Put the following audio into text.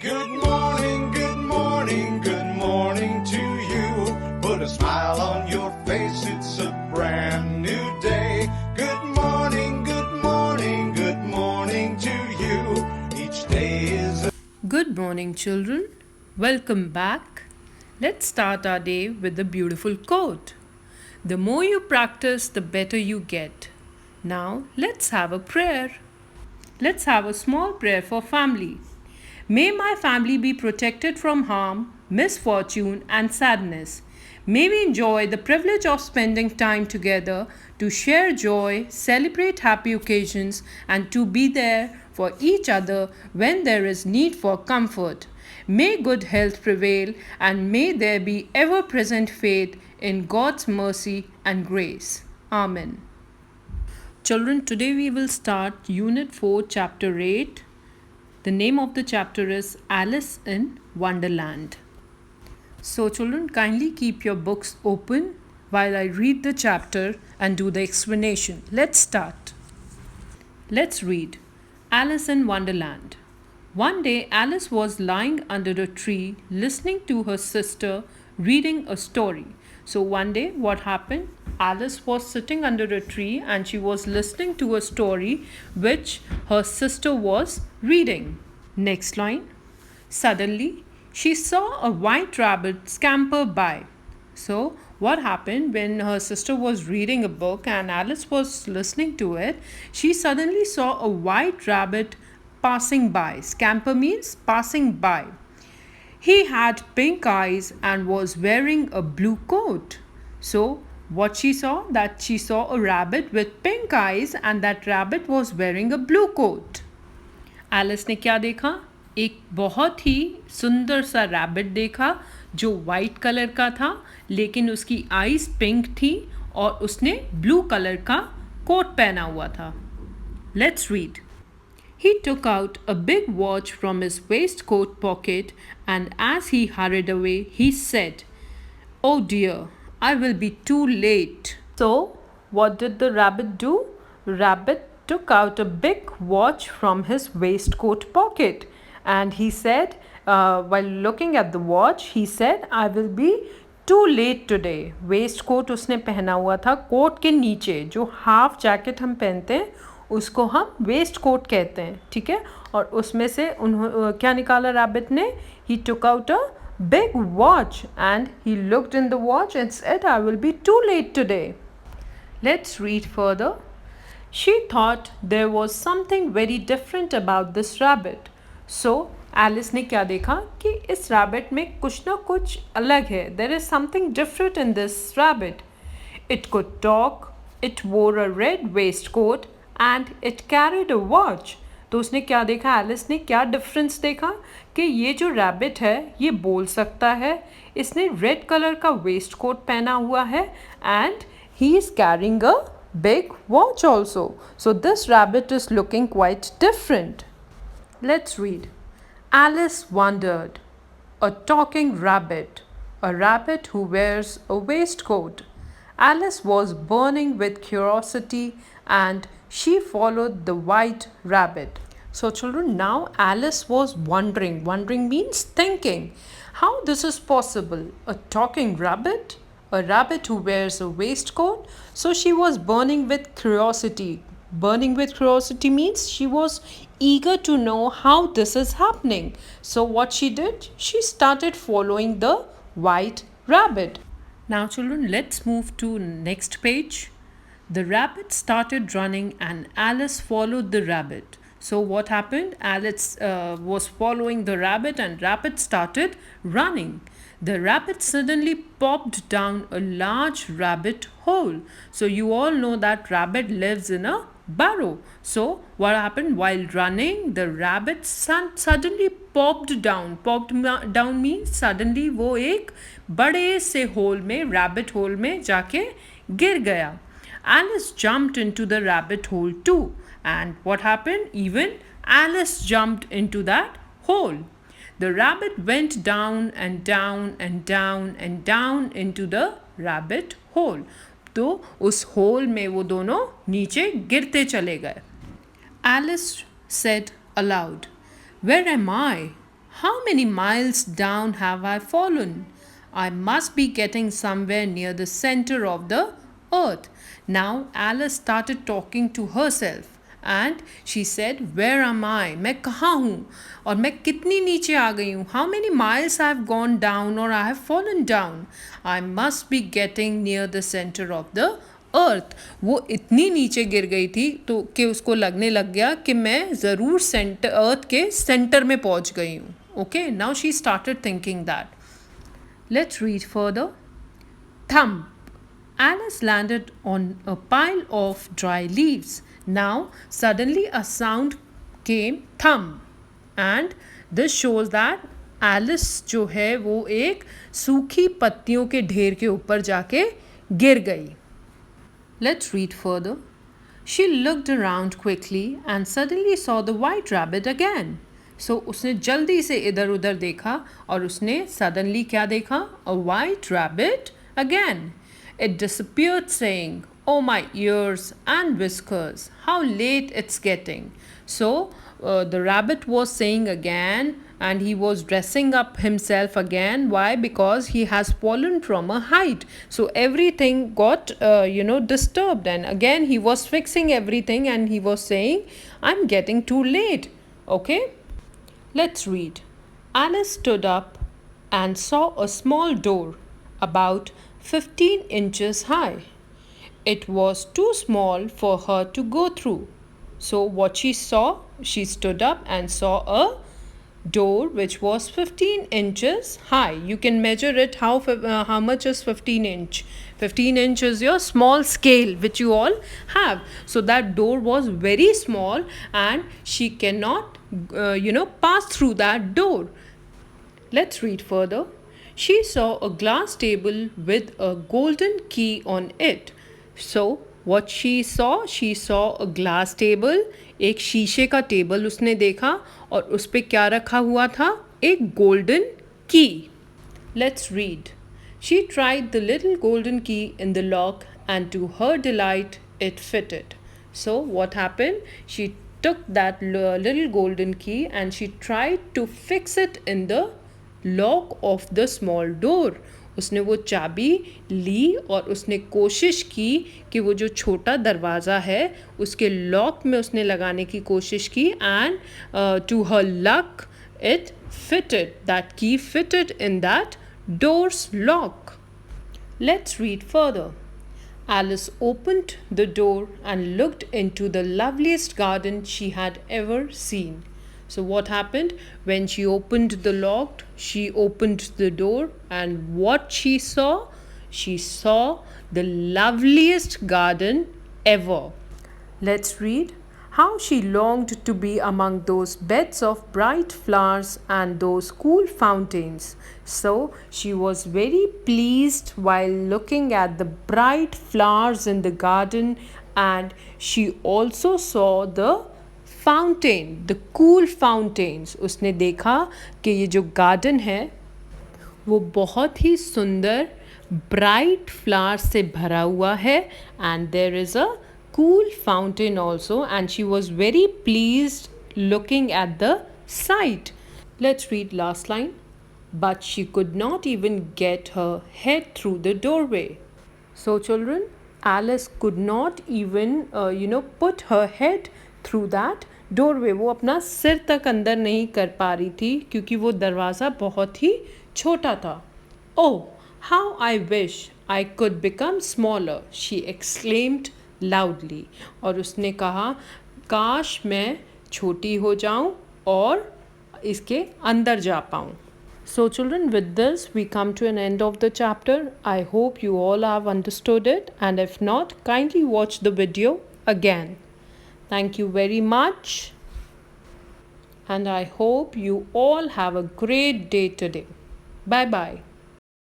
Good morning, good morning, good morning to you. Put a smile on your face, it's a brand new day. Good morning, good morning, good morning to you. Each day is a... Good morning, children. Welcome back. Let's start our day with a beautiful quote. The more you practice, the better you get. Now, let's have a prayer. Let's have a small prayer for family. May my family be protected from harm, misfortune, and sadness. May we enjoy the privilege of spending time together to share joy, celebrate happy occasions, and to be there for each other when there is need for comfort. May good health prevail, and may there be ever present faith in God's mercy and grace. Amen. Children, today we will start Unit-4, Chapter-8. The name of the chapter is Alice in Wonderland. So children, kindly keep your books open while I read the chapter and do the explanation. Let's start. Let's read. Alice in Wonderland. One day Alice was lying under a tree listening to her sister reading a story. So one day what happened? Alice was sitting under a tree and she was listening to a story which her sister was reading. Next line. Suddenly, she saw a white rabbit scamper by. So, what happened when her sister was reading a book and Alice was listening to it? She suddenly saw a white rabbit passing by. Scamper means passing by. He had pink eyes and was wearing a blue coat. So, what she saw? That she saw a rabbit with pink eyes and that rabbit was wearing a blue coat. Alice ने क्या देखा? एक बहुत ही सुंदर सा rabbit देखा जो white colour का था लेकिन उसकी आईज पिंक थी और उसने ब्लू कलर का कोट पहना हुआ था. Let's read. He took out a big watch from his waistcoat pocket and as he hurried away, he said, "Oh dear, I will be too late." So, what did the rabbit do? Rabbit took out a big watch from his waistcoat pocket and he said, while looking at the watch, he said, "I will be too late today." Waistcoat उसने पहना हुआ था coat के नीचे. जो half jacket हम पहनते हैं उसको हम वेस्ट कोट कहते हैं, ठीक है. और उसमें से क्या निकाला रैबिट ने? He took out a big watch and he looked in the watch and said, "I will be too late today." Let's read further. She thought there was something very different about this rabbit. So, Alice ने क्या देखा कि इस rabbit में कुछ ना कुछ अलग है. There is something different in this rabbit. It could talk, it wore a red waistcoat and it carried a watch. तो उसने क्या देखा? एलिस ने क्या डिफरेंस देखा कि ये जो रैबिट है ये बोल सकता है, इसने रेड कलर का वेस्ट कोट पहना हुआ है and he is carrying a big watch also. So this rabbit is looking quite different. Let's read. Alice wondered. A talking rabbit. A rabbit who wears a waistcoat. Alice was burning with curiosity and she followed the white rabbit. So children, now Alice was wondering. Wondering means thinking. How this is possible? A talking rabbit? A rabbit who wears a waistcoat? So she was burning with curiosity. Burning with curiosity means she was eager to know how this is happening. So what she did? She started following the white rabbit. Now children, let's move to next page. The rabbit started running and Alice followed the rabbit. So what happened? Alice was following the rabbit and rabbit started running. The rabbit suddenly popped down a large rabbit hole. So you all know that rabbit lives in a burrow. So what happened? While running, the rabbit suddenly popped down. Popped down means suddenly वो एक बड़े से hole में, rabbit hole में जाके गिर गया. Alice jumped into the rabbit hole too. And what happened? Even Alice jumped into that hole. The rabbit went down and down and down and down into the rabbit hole. तो उस hole में वो दोनों नीचे गिरते चले गए. Alice said aloud, "Where am I? How many miles down have I fallen? I must be getting somewhere near the center of the earth. Now Alice started talking to herself and she said, where am I? मैं कहाँ हूँ और मैं कितनी नीचे आ गई हूँ? How many miles I have gone down or I have fallen down? I must be getting near the center of the अर्थ. वो इतनी नीचे गिर गई थी तो कि उसको लगने लग गया कि मैं ज़रूर अर्थ के सेंटर में पहुंच गई हूँ. Okay, now she started thinking that. Let's read further. Thump. Alice landed on a pile of dry leaves. Now suddenly a sound came, thump, and this shows that Alice जो है वो एक सूखी पत्तियों के ढेर के ऊपर जाके गिर गई. Let's read further. She looked around quickly and suddenly saw the white rabbit again. So उसने जल्दी से इधर उधर देखा और उसने suddenly क्या देखा? A white rabbit again. It disappeared saying, oh my ears and whiskers, how late it's getting. So the rabbit was saying again and he was dressing up himself again. Why? Because he has fallen from a height. So everything got, disturbed. And again he was fixing everything and he was saying, I'm getting too late. Okay? Let's read. Alice stood up and saw a small door about 15 inches high. It was too small for her to go through. So what she saw, she stood up and saw a door which was 15 inches high. You can measure it. How much is 15 inch? 15 inch is your small scale which you all have. So that door was very small and she cannot pass through that door. Let's read further. She saw a glass table with a golden key on it. So what she saw a glass table. एक शीशे का table उसने देखा और उस पे क्या रखा हुआ था? एक golden key. Let's read. She tried the little golden key in the lock and to her delight it fitted. So what happened? She took that little golden key and she tried to fix it in the lock of the small door. उसने वो चाबी ली और उसने कोशिश की कि वो जो छोटा दरवाज़ा है उसके लॉक में उसने लगाने की कोशिश की and to her luck it fitted. That key fitted in that door's lock. Let's read further. Alice opened the door and looked into the loveliest garden she had ever seen. So what happened? When she opened the lock, she opened the door and what she saw? She saw the loveliest garden ever. Let's read. How she longed to be among those beds of bright flowers and those cool fountains. So she was very pleased while looking at the bright flowers in the garden and she also saw the fountain, the cool fountains. उसने देखा कि ये जो garden है वो बहुत ही सुंदर bright flowers से भरा हुआ है and there is a cool fountain also and she was very pleased looking at the sight. Let's read last line. But she could not even get her head through the doorway. So children, Alice could not even put her head through that doorway. वो अपना सिर तक अंदर नहीं कर पा रही थी क्योंकि वो दरवाज़ा बहुत ही छोटा था. Oh, how I wish I could become smaller, she exclaimed loudly. और उसने कहा काश मैं छोटी हो जाऊं और इसके अंदर जा पाऊं. So children, with this we come to an end of the chapter. I hope you all have understood it, and if not, kindly watch the video again. Thank you very much, and I hope you all have a great day today. Bye bye.